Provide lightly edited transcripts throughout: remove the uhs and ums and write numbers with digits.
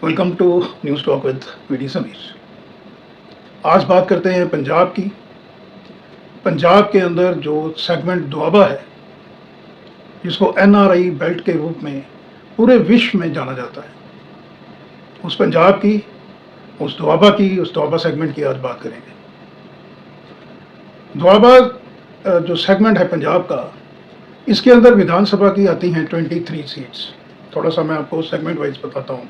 Welcome to news talk with VD Sameer. आज बात करते हैं पंजाब की। पंजाब के अंदर जो सेगमेंट दोआबा है, जिसको एनआरआई बेल्ट के रूप में पूरे विश्व में जाना जाता है, उस पंजाब की, उस दोआबा सेगमेंट की आज बात करेंगे। दोआबा जो सेगमेंट है पंजाब का, इसके अंदर विधानसभा की आती हैं 23 सीट्स। थोड़ा सा मैं आपको सेगमेंट वाइज बताता हूँ।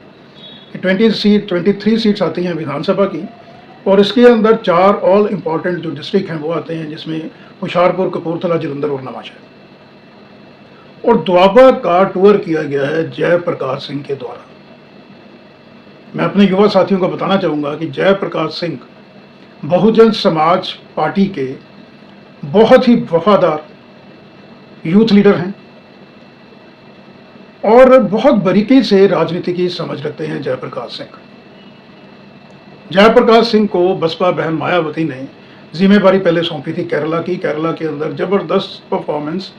23 सीट्स आती हैं विधानसभा की, और इसके अंदर 4 ऑल इम्पॉर्टेंट जो डिस्ट्रिक्ट हैं वो आते हैं, जिसमें हुशियारपुर, कपूरथला, जलंधर और नवांशहर। और दोआबा का टूर किया गया है जयप्रकाश सिंह के द्वारा। मैं अपने युवा साथियों को बताना चाहूँगा कि जयप्रकाश सिंह बहुजन समाज पार्टी के बहुत ही वफादार यूथ लीडर हैं और बहुत बारीकी से राजनीति की समझ रखते हैं। जयप्रकाश सिंह को बसपा बहन मायावती ने जिम्मेदारी पहले सौंपी थी केरला की। केरला के अंदर ज़बरदस्त परफॉर्मेंस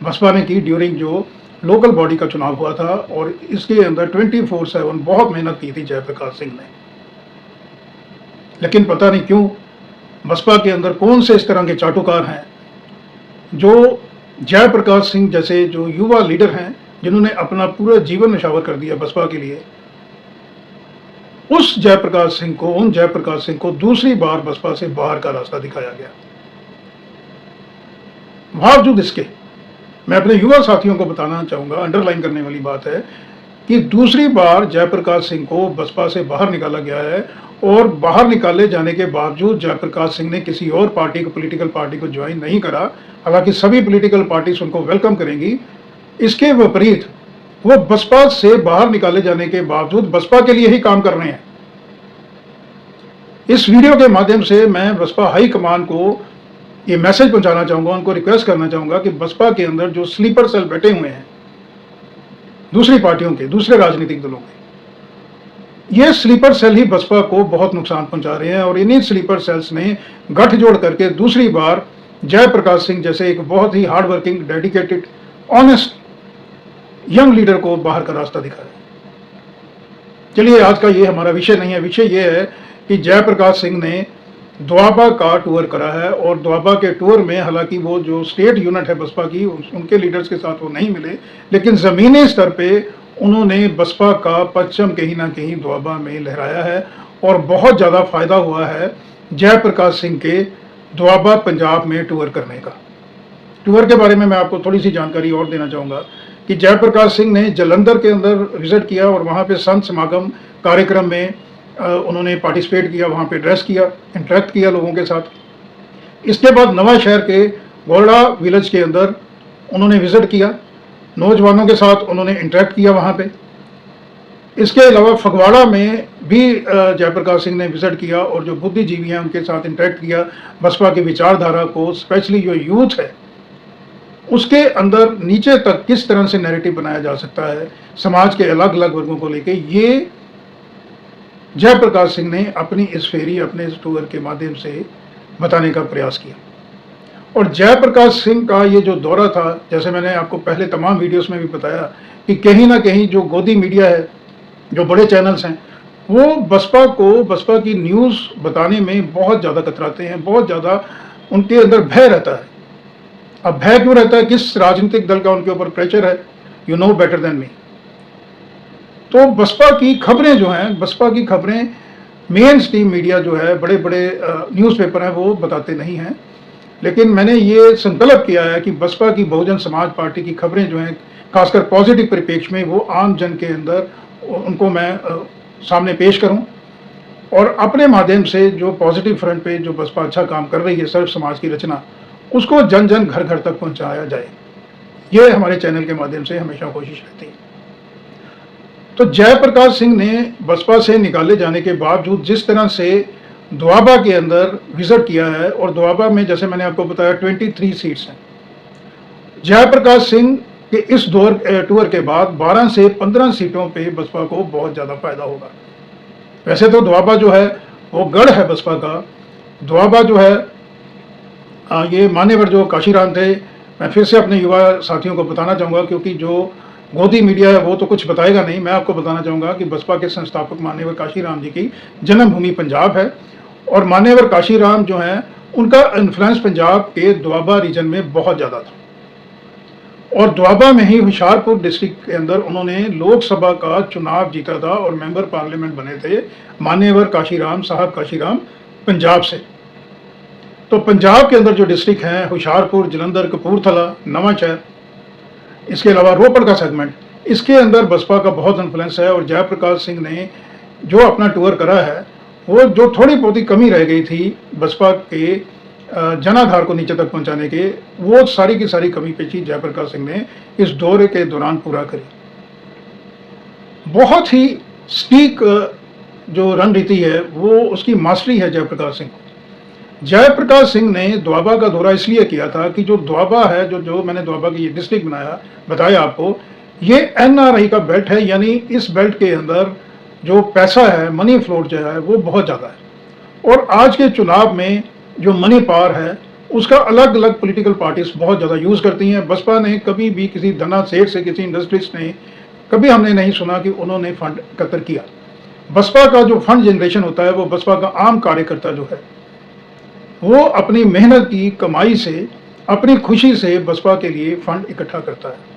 बसपा ने की ड्यूरिंग जो लोकल बॉडी का चुनाव हुआ था, और इसके अंदर 24/7 बहुत मेहनत की थी जयप्रकाश सिंह ने। लेकिन पता नहीं क्यों बसपा के अंदर कौन से इस तरह के चाटुकार हैं जो जयप्रकाश सिंह जैसे जो युवा लीडर हैं, जिन्होंने अपना पूरा जीवन निछावर कर दिया बसपा के लिए, उन जयप्रकाश सिंह को दूसरी बार बसपा से बाहर का रास्ता दिखाया गया। बावजूद इसके मैं अपने युवा साथियों को बताना चाहूंगा, अंडरलाइन करने वाली बात है कि दूसरी बार जयप्रकाश सिंह को बसपा से बाहर निकाला गया है, और बाहर निकाले जाने के बावजूद जयप्रकाश सिंह ने किसी और पॉलिटिकल पार्टी को ज्वाइन नहीं करा। हालांकि सभी पॉलिटिकल पार्टीज उनको वेलकम करेंगी। इसके विपरीत वो बसपा से बाहर निकाले जाने के बावजूद बसपा के लिए ही काम कर रहे हैं। इस वीडियो के माध्यम से मैं बसपा हाईकमान को ये मैसेज पहुंचाना चाहूंगा, उनको रिक्वेस्ट करना चाहूंगा कि बसपा के अंदर जो स्लीपर सेल बैठे हुए हैं दूसरी पार्टियों के, दूसरे राजनीतिक दलों के, ये स्लीपर सेल ही बसपा को बहुत नुकसान पहुंचा रहे हैं। और इन्हीं स्लीपर सेल्स ने गठजोड़ करके दूसरी बार जयप्रकाश सिंह जैसे एक बहुत ही hard working, dedicated, honest young leader को बाहर का रास्ता दिखाया। चलिए, आज का ये हमारा विषय नहीं है। विषय ये है कि जयप्रकाश सिंह ने दोआबा का टूर करा है, और दोआबा के टूर में हालांकि वो जो स्टेट यूनिट है बसपा की, उनके लीडर्स के साथ वो नहीं मिले, लेकिन ज़मीनी स्तर पे उन्होंने बसपा का परचम कहीं ना कहीं दोआबा में लहराया है, और बहुत ज़्यादा फायदा हुआ है जयप्रकाश सिंह के दोआबा पंजाब में टूर करने का। टूर के बारे में मैं आपको थोड़ी सी जानकारी और देना चाहूँगा कि जयप्रकाश सिंह ने जलंधर के अंदर विजिट किया, और वहाँ पे संत समागम कार्यक्रम में उन्होंने पार्टिसिपेट किया, वहाँ पे एड्रेस किया, इंटरेक्ट किया लोगों के साथ। इसके बाद नवांशहर के गोरडा विलेज के अंदर उन्होंने विजिट किया, नौजवानों के साथ उन्होंने इंटरेक्ट किया वहाँ पे। इसके अलावा फगवाड़ा में भी जयप्रकाश सिंह ने विजिट किया, और जो बुद्धिजीवी हैं उनके साथ इंटरेक्ट किया। बसपा की विचारधारा को, स्पेशली जो यूथ है, उसके अंदर नीचे तक किस तरह से नैरेटिव बनाया जा सकता है समाज के अलग अलग वर्गों को लेके, ये जयप्रकाश सिंह ने अपनी इस टूर के माध्यम से बताने का प्रयास किया। और जयप्रकाश सिंह का ये जो दौरा था, जैसे मैंने आपको पहले तमाम वीडियोस में भी बताया कि कहीं ना कहीं जो गोदी मीडिया है, जो बड़े चैनल्स हैं, वो बसपा की न्यूज़ बताने में बहुत ज़्यादा कतराते हैं, बहुत ज़्यादा उनके अंदर भय रहता है। अब भय क्यों रहता है? किस राजनीतिक दल का उनके ऊपर प्रेशर है, you know better than me. तो बसपा की खबरें जो हैं, बसपा की खबरें मेन स्ट्रीम मीडिया जो है, बड़े बड़े न्यूज़पेपर हैं, वो बताते नहीं हैं। लेकिन मैंने ये संकल्प किया है कि बसपा की बहुजन समाज पार्टी की खबरें जो हैं, खासकर पॉजिटिव परिप्रेक्ष्य में, वो आम जन के अंदर उनको मैं सामने पेश करूं, और अपने माध्यम से जो पॉजिटिव फ्रंट पे जो बसपा अच्छा काम कर रही है, सर्व समाज की रचना, उसको जन जन घर घर तक पहुंचाया जाए। ये हमारे चैनल के माध्यम से हमेशा कोशिश रहती है। तो जयप्रकाश सिंह ने बसपा से निकाले जाने के बावजूद जिस तरह से दोआबा के अंदर विजिट किया है, और दोआबा में जैसे मैंने आपको बताया 23 सीट्स हैं। जयप्रकाश सिंह के इस टूर के बाद 12 से 15 सीटों पे बसपा को बहुत ज़्यादा फायदा होगा। वैसे तो दोआबा जो है वो गढ़ है बसपा का। दोआबा जो है ये मान्यवर जो काशीराम थे, मैं फिर से अपने युवा साथियों को बताना चाहूँगा, क्योंकि जो गोदी मीडिया है वो तो कुछ बताएगा नहीं। मैं आपको बताना चाहूँगा कि बसपा के संस्थापक माननीय काशीराम जी की जन्मभूमि पंजाब है, और माननीय काशीराम जो हैं उनका इन्फ्लुएंस पंजाब के दोआबा रीजन में बहुत ज़्यादा था, और दोआबा में ही होशियारपुर डिस्ट्रिक्ट के अंदर उन्होंने लोकसभा का चुनाव जीता था और मेंबर पार्लियामेंट बने थे मान्यवर काशीराम साहब काशीराम पंजाब से। तो पंजाब के अंदर जो डिस्ट्रिक्ट हैं होशियारपुर, जलंधर, कपूरथला, नवांशहर, इसके अलावा रोपड़ का सेगमेंट, इसके अंदर बसपा का बहुत इन्फ्लुएंस है। और जयप्रकाश सिंह ने जो अपना टूर करा है, वो जो थोड़ी बहुत ही कमी रह गई थी बसपा के जनाधार को नीचे तक पहुंचाने के, वो सारी की सारी कमी पेशी जयप्रकाश सिंह ने इस दौरे के दौरान पूरा करी। बहुत ही स्टीक जो रणनीति है वो उसकी मास्टरी है जयप्रकाश सिंह को। जयप्रकाश सिंह ने दोआबा का दौरा इसलिए किया था कि जो दोआबा है, जो मैंने दोआबा की ये डिस्ट्रिक्ट बताया आपको, ये एनआरआई का बेल्ट है, यानी इस बेल्ट के अंदर जो पैसा है, मनी फ्लोट जो है वो बहुत ज़्यादा है। और आज के चुनाव में जो मनी पावर है उसका अलग अलग पॉलिटिकल पार्टीज बहुत ज़्यादा यूज़ करती हैं। बसपा ने कभी भी किसी धना सेठ से, किसी इंडस्ट्रिस्ट ने कभी हमने नहीं सुना कि उन्होंने फंड एकत्र किया। बसपा का जो फंड जनरेशन होता है वो बसपा का आम कार्यकर्ता जो है वो अपनी मेहनत की कमाई से, अपनी खुशी से बसपा के लिए फंड इकट्ठा करता है।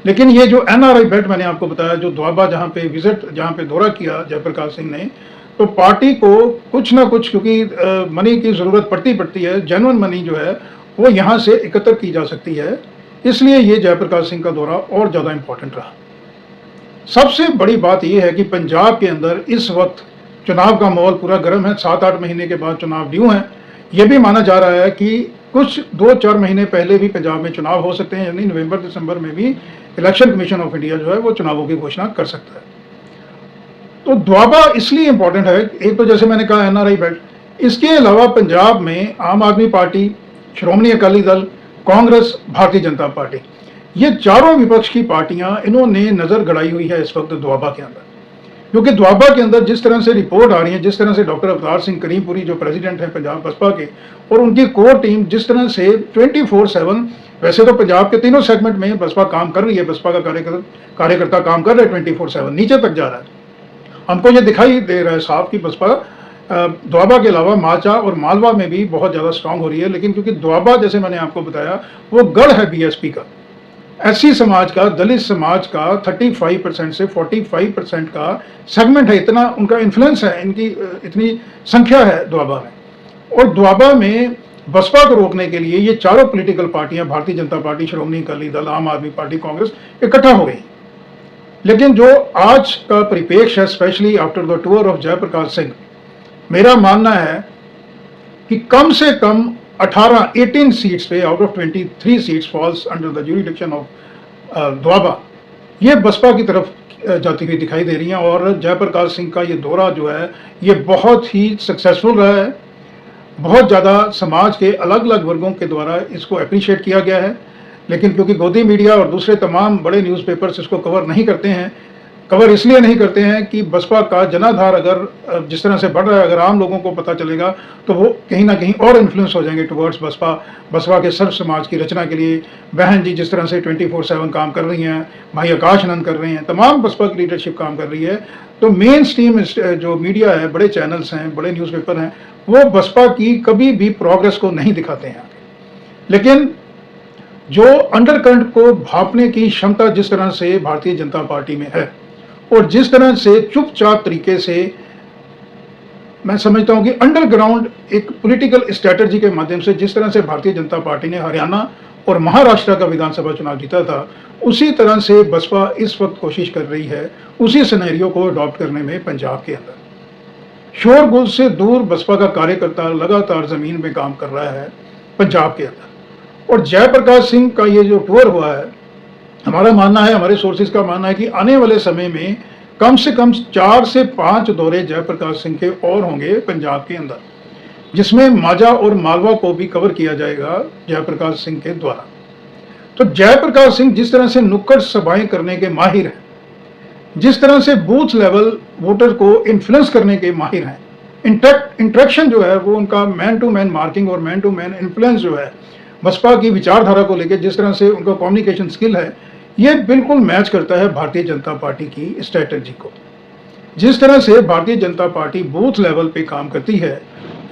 लेकिन ये जो एनआरआई बेल्ट मैंने आपको बताया, जो दोआबा जहाँ पे दौरा किया जयप्रकाश सिंह ने, तो पार्टी को कुछ ना कुछ, क्योंकि मनी की ज़रूरत पड़ती है, जेन्युइन मनी जो है वो यहाँ से एकत्र की जा सकती है, इसलिए ये जयप्रकाश सिंह का दौरा और ज़्यादा इम्पोर्टेंट रहा। सबसे बड़ी बात यह है कि पंजाब के अंदर इस वक्त चुनाव का माहौल पूरा गर्म है। 7-8 महीने के बाद चुनाव ड्यू हैं। यह भी माना जा रहा है कि कुछ 2-4 महीने पहले भी पंजाब में चुनाव हो सकते हैं, यानी नवंबर-दिसंबर में भी इलेक्शन कमीशन ऑफ इंडिया जो है वो चुनावों की घोषणा कर सकता है। तो दोआबा इसलिए इम्पोर्टेंट है, एक तो जैसे मैंने कहा एनआरआई बेल्ट, इसके अलावा पंजाब में आम आदमी पार्टी, श्रोमणी अकाली दल, कांग्रेस, भारतीय जनता पार्टी, ये चारों विपक्ष की पार्टियां इन्होंने नज़र गड़ाई हुई है इस वक्त दोआबा के अंदर। क्योंकि दोआबा के अंदर जिस तरह से रिपोर्ट आ रही है, जिस तरह से डॉक्टर अवतार सिंह करीमपुरी जो प्रेसिडेंट हैं पंजाब बसपा के, और उनकी कोर टीम जिस तरह से 24/7, वैसे तो पंजाब के तीनों सेगमेंट में बसपा काम कर रही है, बसपा का कार्यकर्ता काम कर रहे हैं 24/7, नीचे तक जा रहा है। हमको ये दिखाई दे रहा है साफ कि बसपा दोआबा के अलावा माचा और मालवा में भी बहुत ज़्यादा स्ट्रांग हो रही है। लेकिन क्योंकि दोआबा, जैसे मैंने आपको बताया, वो गढ़ है बीएसपी का, एससी समाज का, दलित समाज का 35% से 45% का सेगमेंट है, इतना उनका इन्फ्लुएंस है, इनकी इतनी संख्या है दोआबा में। और दोआबा में बसपा को रोकने के लिए ये चारों पॉलिटिकल पार्टियां, भारतीय जनता पार्टी, श्रोमणी अकाली दल, आम आदमी पार्टी, कांग्रेस, इकट्ठा हो गई। लेकिन जो आज का परिपेक्ष है, specially after the tour of Jaiprakash Singh, मेरा मानना है कि कम से कम 18 सीट्स पे out of 23 seats falls under the jurisdiction of Doaba, ये बसपा की तरफ जाती हुई दिखाई दे रही हैं। और जयप्रकाश सिंह का ये दौरा जो है ये बहुत ही सक्सेसफुल रहा है। बहुत ज़्यादा समाज के अलग अलग वर्गों के द्वारा इसको अप्रिशिएट किया गया है। लेकिन क्योंकि गोदी मीडिया और दूसरे तमाम बड़े न्यूज़पेपर्स इसको कवर नहीं करते हैं, कवर इसलिए नहीं करते हैं कि बसपा का जनाधार अगर जिस तरह से बढ़ रहा है, अगर आम लोगों को पता चलेगा तो वो कहीं ना कहीं और इन्फ्लुएंस हो जाएंगे टुवर्ड्स बसपा के सर्व समाज की रचना के लिए। बहन जी जिस तरह से 24/7 काम कर रही हैं, भाई आकाश आनंद कर रहे हैं, तमाम बसपा की लीडरशिप काम कर रही है। तो मेन स्ट्रीम जो मीडिया है, बड़े चैनल्स हैं, बड़े न्यूज़पेपर हैं, वो बसपा की कभी भी प्रोग्रेस को नहीं दिखाते हैं। लेकिन जो अंडरकरंट को भांपने की क्षमता जिस तरह से भारतीय जनता पार्टी में है, और जिस तरह से चुपचाप तरीके से, मैं समझता हूं कि अंडरग्राउंड एक पॉलिटिकल स्ट्रेटजी के माध्यम से जिस तरह से भारतीय जनता पार्टी ने हरियाणा और महाराष्ट्र का विधानसभा चुनाव जीता था, उसी तरह से बसपा इस वक्त कोशिश कर रही है उसी सिनेरियो को अडॉप्ट करने में पंजाब के अंदर। शोरगुल से दूर बसपा का कार्यकर्ता लगातार जमीन में काम कर रहा है पंजाब के अंदर। और जयप्रकाश सिंह का ये जो टूर हुआ है, हमारा मानना है, हमारे सोर्सेज का मानना है कि आने वाले समय में कम से कम 4 से 5 दौरे जयप्रकाश सिंह के और होंगे पंजाब के अंदर, जिसमें माझा और मालवा को भी कवर किया जाएगा जयप्रकाश सिंह के द्वारा। तो जयप्रकाश सिंह जिस तरह से नुक्कड़ सभाएं करने के माहिर हैं, जिस तरह से बूथ लेवल वोटर को इन्फ्लुएंस करने के माहिर हैं, इंट्रैक्शन जो है वो उनका मैन टू मैन मार्किंग और मैन टू मैन इन्फ्लुएंस जो है बसपा की विचारधारा को लेकर, जिस तरह से उनका कम्युनिकेशन स्किल है, ये बिल्कुल मैच करता है भारतीय जनता पार्टी की स्ट्रेटजी को। जिस तरह से Bharatiya Janata party booth level पे काम करती है,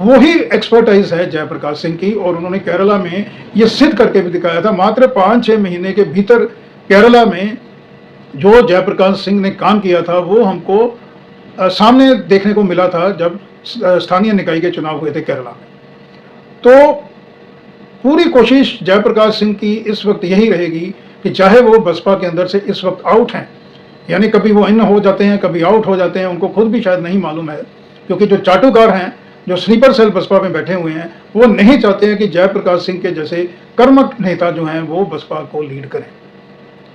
वही एक्सपर्टाइज है जयप्रकाश सिंह की, और उन्होंने केरला में ये सिद्ध करके भी दिखाया था। मात्र 5-6 महीने के भीतर केरला में जो जयप्रकाश सिंह ने काम किया था वो हमको सामने देखने को मिला था जब स्थानीय निकाय के चुनाव हुए थे केरला में। तो पूरी कोशिश जयप्रकाश सिंह की इस वक्त यही रहेगी कि चाहे वो बसपा के अंदर से इस वक्त आउट हैं, यानी कभी वो इन हो जाते हैं, कभी आउट हो जाते हैं, उनको खुद भी शायद नहीं मालूम है, क्योंकि जो चाटुकार हैं, जो स्लीपर सेल बसपा में बैठे हुए हैं, वो नहीं चाहते हैं कि जयप्रकाश सिंह के जैसे कर्मठ नेता जो हैं वो बसपा को लीड करें।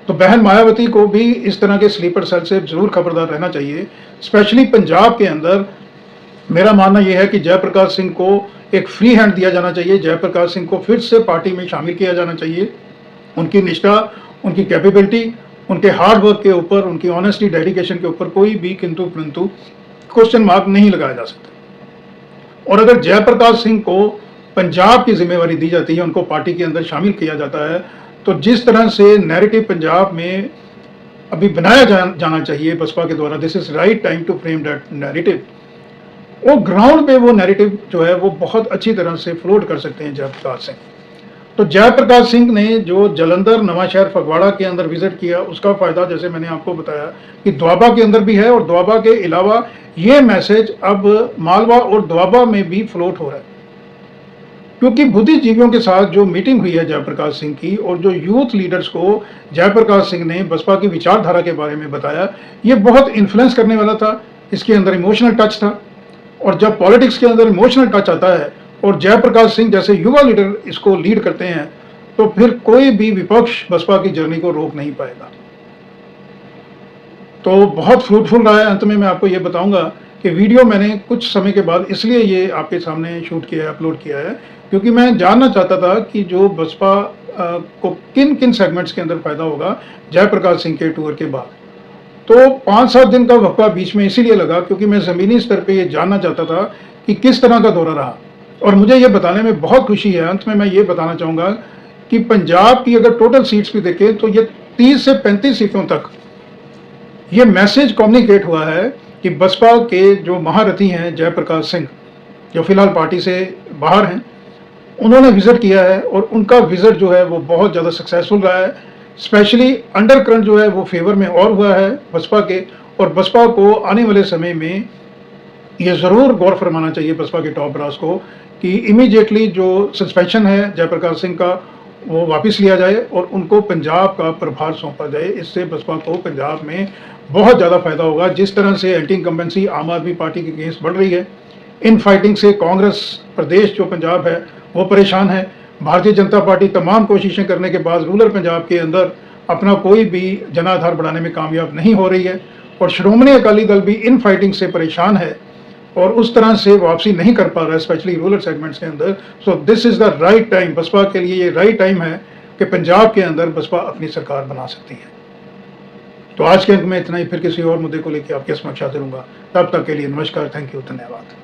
तो बहन मायावती को भी इस तरह के स्लीपर सेल से जरूर खबरदार रहना चाहिए। स्पेशली पंजाब के अंदर मेरा मानना यह है कि जयप्रकाश सिंह को एक फ्री हैंड दिया जाना चाहिए। जयप्रकाश सिंह को फिर से पार्टी में शामिल किया जाना चाहिए। उनकी निष्ठा, उनकी कैपेबिलिटी, उनके हार्ड वर्क के ऊपर, उनकी ऑनेस्टी, डेडिकेशन के ऊपर कोई भी किंतु परंतु क्वेश्चन मार्क नहीं लगाया जा सकता। और अगर जयप्रकाश सिंह को पंजाब की जिम्मेवारी दी जाती है, उनको पार्टी के अंदर शामिल किया जाता है, तो जिस तरह से नैरेटिव पंजाब में अभी बनाया जाना चाहिए बसपा के द्वारा, this is right time to frame that narrative, वो ग्राउंड पे वो नैरेटिव जो है वो बहुत अच्छी तरह से फ्लोट कर सकते हैं जयप्रकाश सिंह। तो जयप्रकाश सिंह ने जो जलंधर, नवांशहर, फगवाड़ा के अंदर विजिट किया, उसका फायदा जैसे मैंने आपको बताया कि दोआबा के अंदर भी है, और दोआबा के अलावा ये मैसेज अब मालवा और दोआबा में भी फ्लोट हो रहा है, क्योंकि बुद्धिजीवियों के साथ जो मीटिंग हुई है जयप्रकाश सिंह की, और जो यूथ लीडर्स को जयप्रकाश सिंह ने बसपा की विचारधारा के बारे में बताया, ये बहुत इन्फ्लुएंस करने वाला था। इसके अंदर इमोशनल टच था, और जब पॉलिटिक्स के अंदर इमोशनल टच आता है और जयप्रकाश सिंह जैसे युवा लीडर इसको लीड करते हैं, तो फिर कोई भी विपक्ष बसपा की जर्नी को रोक नहीं पाएगा। तो बहुत फ्रूटफुल रहा है। अंत में मैं आपको ये बताऊंगा कि वीडियो मैंने कुछ समय के बाद इसलिए ये आपके सामने शूट किया है, अपलोड किया है, क्योंकि मैं जानना चाहता था कि जो बसपा को किन किन सेगमेंट्स के अंदर फायदा होगा जयप्रकाश सिंह के टूर के बाद। तो 5-7 दिन का वक्फा बीच में इसीलिए लगा क्योंकि मैं ज़मीनी स्तर पे ये जानना चाहता था कि किस तरह का दौरा रहा, और मुझे ये बताने में बहुत खुशी है। अंत में मैं ये बताना चाहूँगा कि पंजाब की अगर टोटल सीट्स भी देखें तो ये 30 से 35 सीटों तक ये मैसेज कम्युनिकेट हुआ है कि बसपा के जो महारथी हैं जयप्रकाश सिंह, जो फिलहाल पार्टी से बाहर हैं, उन्होंने विजिट किया है, और उनका विजिट जो है वो बहुत ज़्यादा सक्सेसफुल रहा है। स्पेशली अंडर करंट जो है वो फेवर में और हुआ है बसपा के, और बसपा को आने वाले समय में ये ज़रूर गौर फरमाना चाहिए बसपा के टॉप ब्रास को कि इमीडिएटली जो सस्पेंशन है जयप्रकाश सिंह का वो वापस लिया जाए और उनको पंजाब का प्रभार सौंपा जाए। इससे बसपा को पंजाब में बहुत ज़्यादा फायदा होगा। जिस तरह से एंटी इनकम्बेंसी आम आदमी पार्टी के अगेंस्ट बढ़ रही है, इन फाइटिंग से कांग्रेस प्रदेश जो पंजाब है वो परेशान है। भारतीय जनता पार्टी तमाम कोशिशें करने के बाद रूरल पंजाब के अंदर अपना कोई भी जनाधार बढ़ाने में कामयाब नहीं हो रही है, और श्रोमणी अकाली दल भी इन फाइटिंग से परेशान है और उस तरह से वापसी नहीं कर पा रहा है, स्पेशली रूरल सेगमेंट्स के अंदर। So this is the right time, BSP के लिए ये राइट टाइम है कि पंजाब के अंदर बसपा अपनी सरकार बना सकती है। तो आज के अंक में इतना ही, फिर किसी और मुद्दे को लेकर आपके समक्ष हाजिर होऊंगा। तब तक के लिए नमस्कार, थैंक यू, धन्यवाद।